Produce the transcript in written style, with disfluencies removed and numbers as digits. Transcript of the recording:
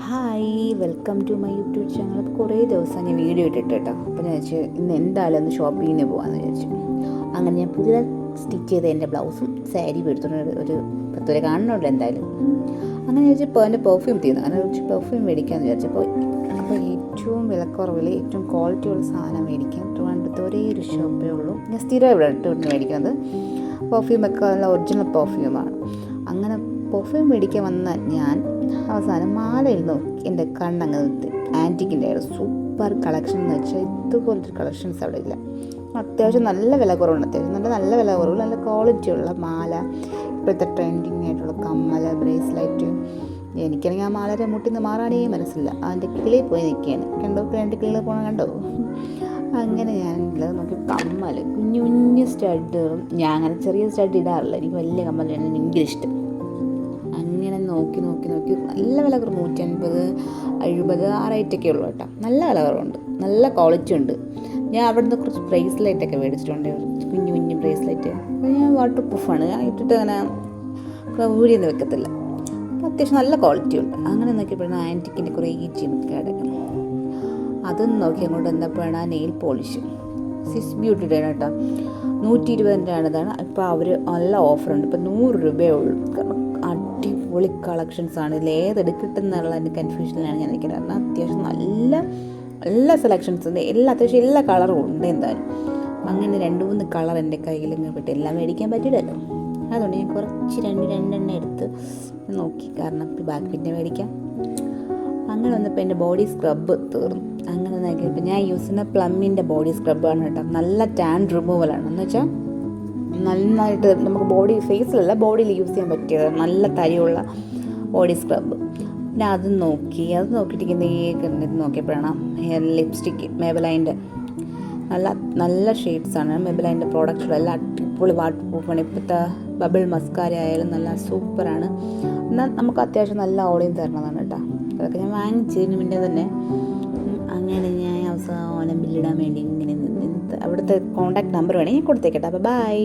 Hi, welcome to my YouTube channel. അപ്പോൾ കുറേ ദിവസം ഞാൻ വീഡിയോ ഇട്ടിട്ട് കേട്ടോ. അപ്പോൾ ഞാൻ വെച്ച് ഇന്ന് എന്തായാലും ഒന്ന് ഷോപ്പിങ്ങിന് പോകാമെന്ന് വിചാരിച്ചു. അങ്ങനെ ഞാൻ പുതിയ സ്റ്റിച്ച് ചെയ്ത എൻ്റെ ബ്ലൗസും സാരി എടുത്തിട്ടുണ്ട്. ഒരു 10 വരെ കാണണമല്ലോ എന്തായാലും. അങ്ങനെ ചോദിച്ചപ്പോൾ എൻ്റെ പെർഫ്യൂം തീർന്നു. അങ്ങനെ കുറച്ച് പെർഫ്യൂം മേടിക്കാമെന്ന് വിചാരിച്ചപ്പോൾ ഏറ്റവും വിലക്കുറവിൽ ഏറ്റവും ക്വാളിറ്റിയുള്ള സാധനം മേടിക്കാൻ ട്രിവാൻഡ്രത്ത് ഒരേ ഒരു ഷോപ്പേ ഉള്ളൂ. ഞാൻ സ്ഥിരം ഇവിടെ ഇട്ട് മേടിക്കുന്നത് പെർഫ്യൂമൊക്കെ നല്ല ഒറിജിനൽ പെർഫ്യൂമാണ്. അങ്ങനെ പെർഫ്യൂം മേടിക്കാൻ വന്ന ഞാൻ അവസാനം മാലയിൽ നോക്കി എൻ്റെ കണ്ണങ്ങ് ആൻറ്റിക്കിൻ്റെ സൂപ്പർ കളക്ഷൻ എന്ന് വെച്ചാൽ ഇതുപോലത്തെ കളക്ഷൻസ് അവിടെ ഇല്ല. അത്യാവശ്യം നല്ല വില കുറവുണ്ട്. അത്യാവശ്യം നല്ല വില കുറവ്, നല്ല ക്വാളിറ്റിയുള്ള മാല, ഇപ്പോഴത്തെ ട്രെൻഡിങ് ആയിട്ടുള്ള കമ്മൽ, ബ്രേസ്ലൈറ്റ്. എനിക്കാണെങ്കിൽ ആ മാലയുടെ മുട്ടിൽ നിന്ന് മാറാനേ മനസ്സില്ല. അതിൻ്റെ കിളിയിൽ പോയി നിൽക്കുകയാണ്. കണ്ടോ, 2 കിളിയിൽ പോകണം കണ്ടോ. അങ്ങനെ ഞാൻ നോക്കി കമ്മൽ, കുഞ്ഞു കുഞ്ഞു സ്റ്റഡുകളും. ഞാൻ അങ്ങനെ ചെറിയ സ്റ്റഡ് ഇടാറില്ല, എനിക്ക് വലിയ കമ്മലാണ് എനിക്കിഷ്ടം. അങ്ങനെ നോക്കി നല്ല വില കുറവ്, 150, 70 ആ റേറ്റൊക്കെ ഉള്ളൂ കേട്ടോ. നല്ല വില കുറവുണ്ട്, നല്ല ക്വാളിറ്റി ഉണ്ട്. ഞാൻ അവിടുന്ന് കുറച്ച് ബ്രേസ്ലെറ്റൊക്കെ മേടിച്ചിട്ടുണ്ട്, കുഞ്ഞു കുഞ്ഞു ബ്രേസ്ലെറ്റ്. അപ്പോൾ ഞാൻ വാട്ടർ പ്രൂഫാണ്, ഞാൻ ഇട്ടിട്ട് അങ്ങനെ ഊരിയൊന്നും വെക്കത്തില്ല. അപ്പോൾ അത്യാവശ്യം നല്ല ക്വാളിറ്റി ഉണ്ട്. അങ്ങനെ നോക്കിയപ്പോഴാണ് ആൻറ്റിക്കിൻ്റെ കുറേ ജിമിക്കാട്. അതും നോക്കി അങ്ങോട്ട് വന്നപ്പോഴാണ് ആ നെയിൽ പോളിഷ് സ്വിസ് ബ്യൂട്ടിയുടെ കേട്ടോ. 120 ഇതാണ്. ഇപ്പോൾ അവർ നല്ല ഓഫറുണ്ട്. ഇപ്പോൾ 100 രൂപയേ ഉള്ളൂ. കാരണം അടിപൊളി കളക്ഷൻസാണ്. ഇതിൽ ഏതെടുക്കട്ടെന്നുള്ള എൻ്റെ കൺഫ്യൂഷനിലാണ് ഞാൻ നിൽക്കുന്നത്. കാരണം അത്യാവശ്യം നല്ല സെലക്ഷൻസ് ഉണ്ട്. അത്യാവശ്യം എല്ലാ കളറും ഉണ്ട് എന്തായാലും. അങ്ങനെ 2-3 കളർ എൻ്റെ കയ്യിൽ പെട്ട് എല്ലാം മേടിക്കാൻ പറ്റില്ലല്ലോ. അതുകൊണ്ട് ഞാൻ കുറച്ച് രണ്ടെണ്ണം എടുത്ത് നോക്കി, കാരണം ബാക്ക് പിന്നെ മേടിക്കാം. അങ്ങനെ വന്നപ്പോൾ എൻ്റെ ബോഡി സ്ക്രബ്ബ് തീർന്നു. അങ്ങനെ നോക്കിയപ്പോൾ ഞാൻ യൂസ് ചെയ്യുന്ന പ്ലമ്മിൻ്റെ ബോഡി സ്ക്രബ്ബാണ് കേട്ടോ. നല്ല ടാൻ റിമൂവലാണ്. എന്ന് വെച്ചാൽ നന്നായിട്ട് നമുക്ക് ഫേസിലല്ല ബോഡിയിൽ യൂസ് ചെയ്യാൻ പറ്റിയത് നല്ല തരിയുള്ള ബോഡി സ്ക്രബ്ബ്. പിന്നെ അത് നോക്കിയിട്ട് നോക്കിയപ്പോഴാണ് ലിപ്സ്റ്റിക്ക് മേബലൈൻ്റെ നല്ല ഷെയ്ഡ്സാണ്. മേബലൈൻ്റെ പ്രോഡക്റ്റുകളെല്ലാം അടിപൊളി വാട്ടർ പ്രൂഫാണ്. ഇപ്പോഴത്തെ ബബിൾ മസ്കാര ആയാലും നല്ല സൂപ്പറാണ്. എന്നാൽ നമുക്ക് അത്യാവശ്യം നല്ല ഓഡിയം തരണതാണ് കേട്ടോ. അതൊക്കെ ഞാൻ വാങ്ങിച്ചതിന് മുന്നേ തന്നെ. അങ്ങനെ ഞാൻ അവസാനം ബില്ലിടാൻ വേണ്ടി ഇങ്ങനെ അവിടുത്തെ കോൺടാക്ട് നമ്പർ വേണമെങ്കിൽ ഞാൻ കൊടുത്തേക്കട്ടെ. അപ്പോൾ ബൈ.